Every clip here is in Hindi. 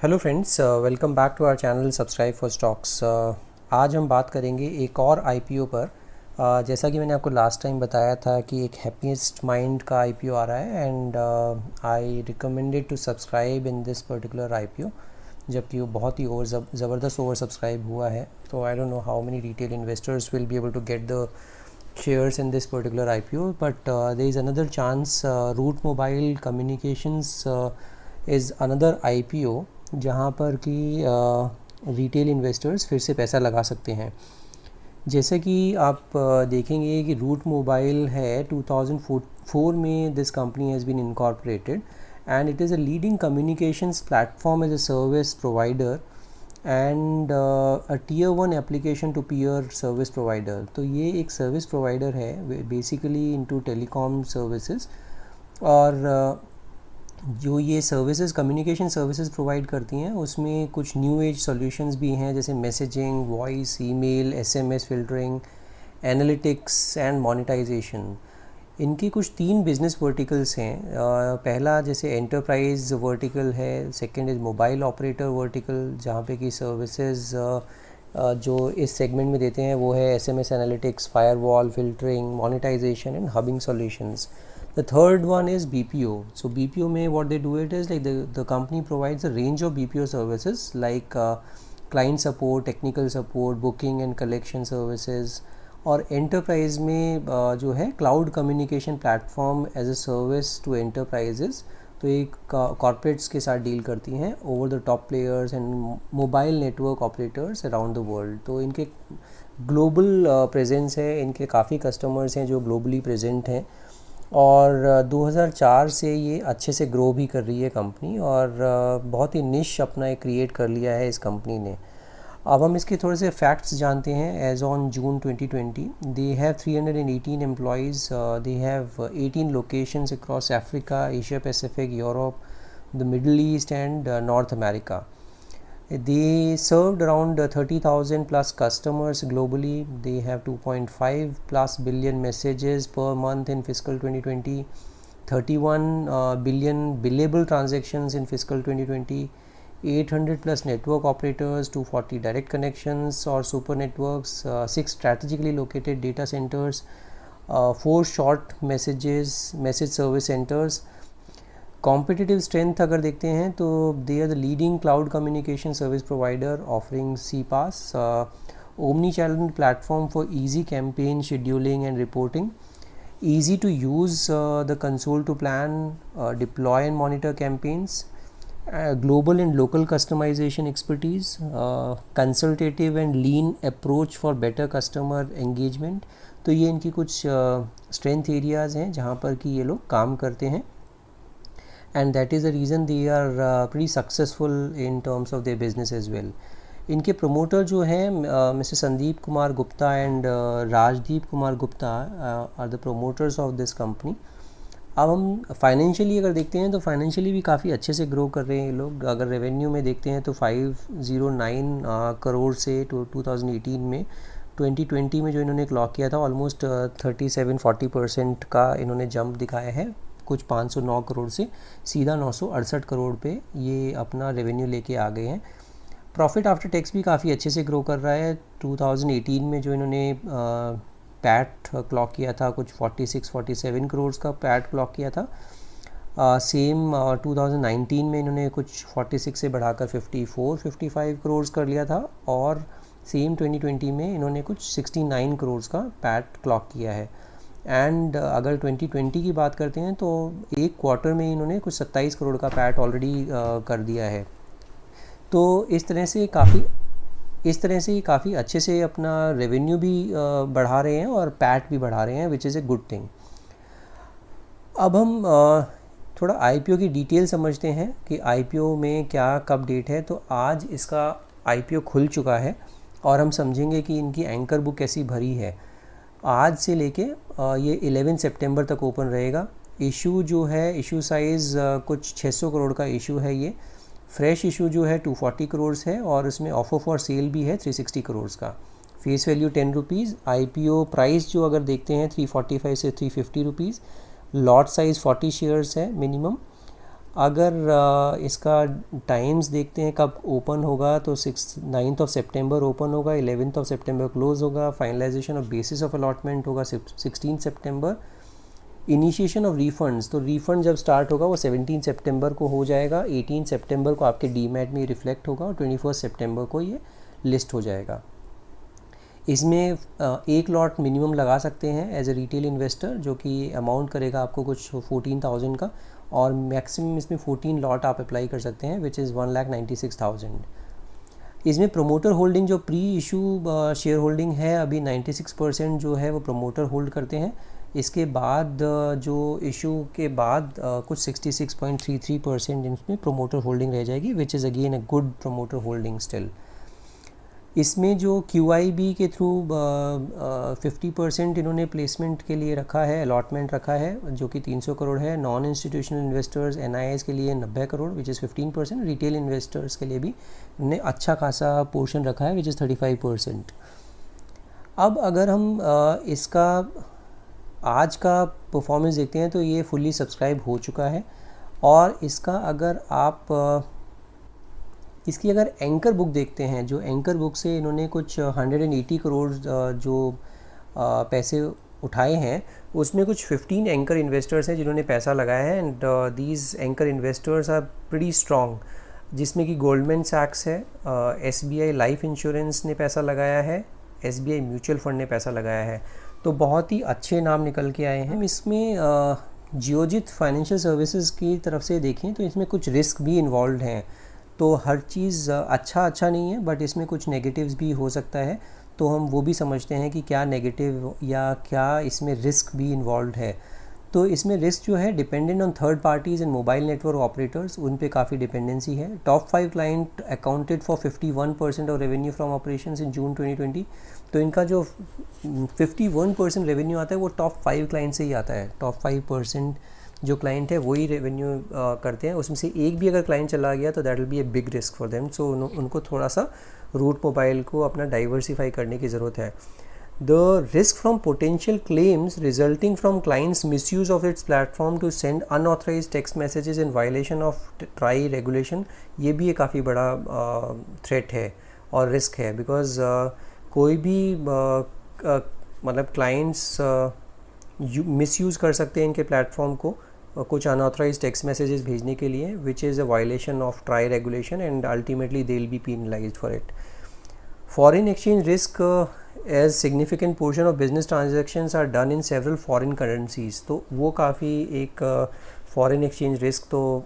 Hello friends, welcome back to our channel subscribe for stocks. आज हम बात करेंगे एक और आईपीओ पर। जैसा कि मैंने आपको लास्ट टाइम बताया था कि एक हैप्पीएस्ट माइंड का आईपीओ आ रहा है and I recommended to subscribe in this particular IPO, जबकि वो बहुत ही ज़बरदस्त ओवर सब्सक्राइब हुआ है। तो I don't know how many retail investors will be able to get the shares in this particular IPO, but there is another chance. Root Mobile Communications is another IPO जहाँ पर कि रिटेल इन्वेस्टर्स फिर से पैसा लगा सकते हैं। जैसे कि आप देखेंगे कि रूट मोबाइल है 2004 में this company has been incorporated and it is a leading communications platform as a service provider and a tier 1 application to peer service provider. तो ये एक सर्विस प्रोवाइडर है बेसिकली इनटू टेलीकॉम सर्विसेज, और जो ये सर्विसेज कम्युनिकेशन सर्विसेज प्रोवाइड करती हैं उसमें कुछ न्यू एज सॉल्यूशंस भी हैं, जैसे messaging, voice, email, SMS filtering, analytics and monetisation. इनकी कुछ 3 बिजनेस वर्टिकल्स हैं। पहला जैसे एंटरप्राइज वर्टिकल है, second is mobile operator vertical, जहाँ पे की सर्विसेज जो इस सेगमेंट में देते हैं वो है SMS analytics, firewall, filtering, monetization and hubbing solutions. The third one is BPO. So BPO में what they do it is like the company provides a range of BPO services like client support, technical support, booking and collection services. और एंटरप्राइज में जो है cloud communication platform as a service to enterprises. तो एक कॉर्पोरेट्स के साथ डील करती हैं over the top players and mobile network operators around the world. तो इनके ग्लोबल प्रेजेंस है, इनके काफ़ी कस्टमर्स हैं जो ग्लोबली प्रेजेंट हैं, और 2004 से ये अच्छे से ग्रो भी कर रही है कंपनी, और बहुत ही निश अपना एक क्रिएट कर लिया है इस कंपनी ने। अब हम इसके थोड़े से फैक्ट्स जानते हैं। As on June 2020 they have 318 employees, they have 18 locations across Africa, Asia Pacific, Europe, the Middle East and North America. They served around 30,000 plus customers globally. They have 2.5 plus billion messages per month in fiscal 2020, 31 billion billable transactions in fiscal 2020, 800 plus network operators, 240 direct connections or super networks, 6 strategically located data centers, 4 short message service centers. Competitive strength अगर देखते हैं तो they are the leading cloud communication service provider offering CPaaS, omnichannel platform for easy campaign scheduling and reporting, easy to use the console to plan, deploy and monitor campaigns, global and local customization expertise, consultative and lean approach for better customer engagement। तो ये इनकी कुछ स्ट्रेंथ एरियाज़ हैं जहाँ पर कि ये लोग काम करते हैं, and that is the reason they are pretty successful in terms of their business as well. इनके प्रमोटर जो हैं mister Sandeep Kumar Gupta and Rajdeep Kumar Gupta are the promoters of this company. अब हम फाइनेंशियली अगर देखते हैं तो फाइनेंशियली भी काफ़ी अच्छे से ग्रो कर रहे हैं ये लोग। अगर रेवेन्यू में देखते हैं तो 509 करोड़ से 2018 में 2020 में जो इन्होंने क्लॉक किया था ऑलमोस्ट 37-40% का इन्होंने जंप दिखाया है। कुछ 509 करोड़ से सीधा 968 करोड़ पे ये अपना रेवेन्यू लेके आ गए हैं। प्रॉफिट आफ्टर टैक्स भी काफ़ी अच्छे से ग्रो कर रहा है। 2018 में जो इन्होंने पैट क्लॉक किया था कुछ 46-47 करोड़ का पैट क्लॉक किया था। सेम 2019 में इन्होंने कुछ 46 से बढ़ाकर 54-55 करोड़ कर लिया था, और सेम 2020 में इन्होंने कुछ 69 करोड़ का पैट क्लॉक किया है। एंड अगर 2020 की बात करते हैं तो एक क्वार्टर में इन्होंने कुछ 27 करोड़ का पैट ऑलरेडी कर दिया है। तो इस तरह से काफ़ी अच्छे से अपना रेवेन्यू भी बढ़ा रहे हैं और पैट भी बढ़ा रहे हैं, which is a good thing. अब हम थोड़ा आईपीओ की डिटेल समझते हैं कि आईपीओ में क्या कब डेट है। तो आज इसका आईपीओ खुल चुका है और हम समझेंगे कि इनकी एंकर बुक कैसी भरी है। आज से लेके ये 11 सितंबर तक ओपन रहेगा। इशू जो है, इशू साइज़ कुछ 600 करोड़ का इशू है। ये फ्रेश इशू जो है 240 करोड़ है, और इसमें ऑफर फॉर सेल भी है 360 करोड़ का। Face value 10 rupees. IPO price जो अगर देखते हैं 345 से 350 रुपीज़। लॉट साइज़ 40 शेयर्स है मिनिमम। अगर इसका टाइम्स देखते हैं कब ओपन होगा, तो 9th ऑफ सितंबर ओपन होगा, 11th ऑफ सितंबर क्लोज होगा, finalisation of basis of allotment होगा 16 सितंबर, इनिशिएशन ऑफ रिफंड्स, तो रिफंड जब स्टार्ट होगा वो 17 सितंबर को हो जाएगा, 18 सितंबर को आपके डीमैट में रिफ्लेक्ट होगा और 21 सितंबर को ये लिस्ट हो जाएगा। इसमें एक लॉट मिनिमम लगा सकते हैं एज ए रिटेल इन्वेस्टर, जो कि अमाउंट करेगा आपको कुछ 14,000 का, और मैक्सिमम इसमें 14 लॉट आप अप्लाई कर सकते हैं, विच इज़ 1,96,000। इसमें प्रोमोटर होल्डिंग जो प्री इशू शेयर होल्डिंग है अभी 96% जो है वो प्रोमोटर होल्ड करते हैं। इसके बाद जो इशू के बाद कुछ 66.33% इसमें प्रोमोटर होल्डिंग रह जाएगी, which is again a good promoter holding still. इसमें जो QIB के थ्रू 50% इन्होंने प्लेसमेंट के लिए रखा है, अलॉटमेंट रखा है, जो कि 300 करोड़ है। नॉन इंस्टीट्यूशनल इन्वेस्टर्स NIIs के लिए 90 crore which is 15%। Retail investors के लिए भी इन्होंने अच्छा खासा पोर्शन रखा है विच इज़ 35%। अब अगर हम इसका आज का परफॉर्मेंस देखते हैं तो ये फुल्ली सब्सक्राइब हो चुका है, और इसका अगर आप इसकी अगर एंकर बुक देखते हैं, जो एंकर बुक से इन्होंने कुछ 180 करोड़ जो पैसे उठाए हैं, उसमें कुछ 15 एंकर इन्वेस्टर्स हैं जिन्होंने पैसा लगाया है, and these anchor investors are pretty strong, जिसमें कि गोल्डमैन सैक्स है, SBI लाइफ इंश्योरेंस ने पैसा लगाया है, SBI म्यूचुअल फंड ने पैसा लगाया है। तो बहुत ही अच्छे नाम निकल के आए हैं। इसमें जियोजित फाइनेंशियल सर्विसेज की तरफ से देखें तो इसमें कुछ रिस्क भी इन्वॉल्व हैं, तो हर चीज़ अच्छा नहीं है, बट इसमें कुछ नेगेटिव्स भी हो सकता है, तो हम वो भी समझते हैं कि क्या नेगेटिव या क्या इसमें रिस्क भी इन्वॉल्व है। तो इसमें रिस्क जो है dependent on third parties and mobile network operators, उन पे काफ़ी डिपेंडेंसी है। Top 5 client accounted for 51% of revenue from operations in June 2020। तो इनका जो 51% रेवेन्यू आता है वो टॉप 5 क्लाइंट से ही आता है। टॉप 5% जो क्लाइंट है वही रेवेन्यू करते हैं, उसमें से एक भी अगर क्लाइंट चला गया तो that will be a big risk for them. So उनको थोड़ा सा रूट मोबाइल को अपना डाइवर्सिफाई करने की ज़रूरत है। The risk from potential claims resulting from clients misuse of its platform to send unauthorised text messages in violation of TRAI regulation, ये भी एक काफ़ी बड़ा थ्रेट है और रिस्क है, बिकॉज कोई भी मतलब क्लाइंट्स मिसयूज़ कर सकते हैं इनके प्लेटफॉर्म को कुछ अनऑथराइज्ड टेक्स्ट मैसेजेस भेजने के लिए, which is a violation of TRAI regulation, and ultimately they will be penalised for it. Foreign exchange risk as significant portion of business transactions are done in several foreign currencies, तो वो काफ़ी एक फॉरेन एक्सचेंज रिस्क तो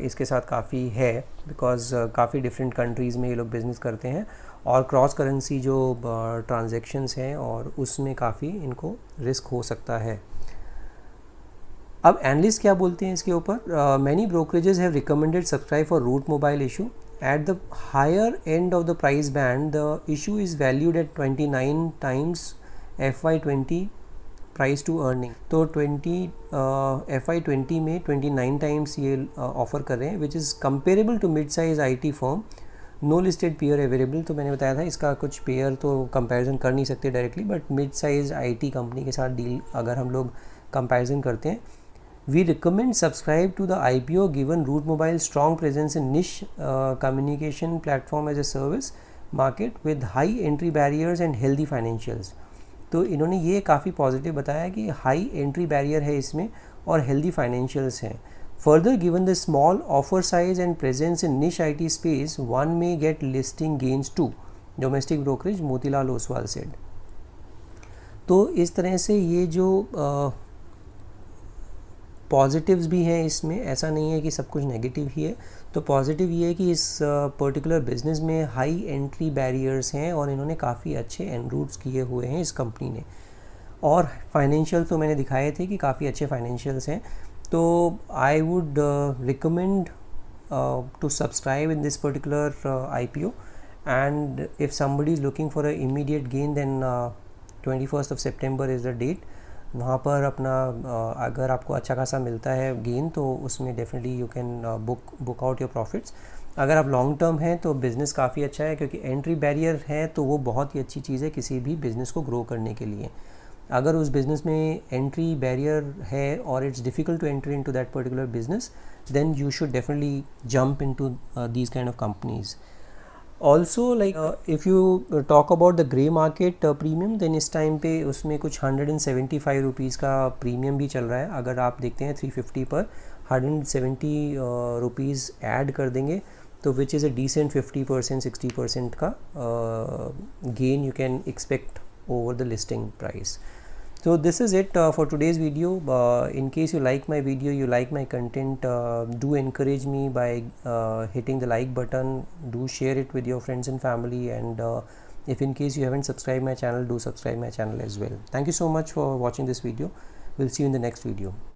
इसके साथ काफ़ी है, बिकॉज काफ़ी डिफरेंट कंट्रीज़ में ये लोग बिज़नेस करते हैं, और क्रॉस करेंसी जो ट्रांजैक्शंस हैं और उसमें काफ़ी इनको रिस्क हो सकता है। अब एनालिस्ट क्या बोलते हैं इसके ऊपर? Many brokerages have recommended subscribe for Route Mobile issue at the higher end of the price band. The issue is valued at 29 times FY20 price to earning. तो FY20 में 29 टाइम्स ये ऑफ़र कर रहे हैं, which is comparable to mid size IT firm, no listed peer available. तो मैंने बताया था इसका कुछ पेयर तो कंपैरिजन कर नहीं सकते directly, but mid size IT company के साथ डील अगर हम लोग कंपैरिजन करते हैं। We recommend subscribe to the IPO given Route Mobile strong presence in niche communication platform as a service market with high entry barriers and healthy financials. तो इन्होंने ये काफ़ी पॉजिटिव बताया कि हाई एंट्री बैरियर है इसमें और हेल्दी फाइनेंशियल्स हैं। Further, given the small offer size and presence in niche IT space, one may get listing gains too. Domestic brokerage Motilal Oswal said. तो इस तरह से ये जो पॉजिटिव्स भी हैं इसमें, ऐसा नहीं है कि सब कुछ नेगेटिव ही है। तो पॉजिटिव ये है कि इस पर्टिकुलर बिजनेस में हाई एंट्री बैरियर्स हैं और इन्होंने काफ़ी अच्छे एनरूट्स किए हुए हैं इस कंपनी ने, और फाइनेंशियल तो मैंने दिखाए थे कि काफ़ी अच्छे फाइनेंशियल्स हैं। तो I would recommend to subscribe in this particular IPO, and if somebody is looking for a immediate gain then 21st of September is the date। वहाँ पर अपना अगर आपको अच्छा खासा मिलता है गेन तो उसमें definitely you can book out your profits. अगर आप लॉन्ग टर्म हैं तो बिज़नेस काफ़ी अच्छा है, क्योंकि एंट्री बैरियर है तो वो बहुत ही अच्छी चीज़ है किसी भी बिज़नेस को ग्रो करने के लिए। अगर उस बिज़नेस में एंट्री बैरियर है और it's difficult to enter into that particular business, then you should definitely jump into these kind of companies. Also like if you talk about the grey market premium, then इस टाइम पे उसमें कुछ 175 रुपीज़ का प्रीमियम भी चल रहा है. अगर आप देखते हैं 350 पर 170 रुपीज़ ऐड कर देंगे तो विच इज़ अ डिसेंट 50% 60% का gain you can expect over the listing price. So this is it for today's video. In case you like my video, you like my content, do encourage me by hitting the like button. Do share it with your friends and family, and if in case you haven't subscribed my channel, do subscribe my channel as well. Thank you so much for watching this video. We'll see you in the next video.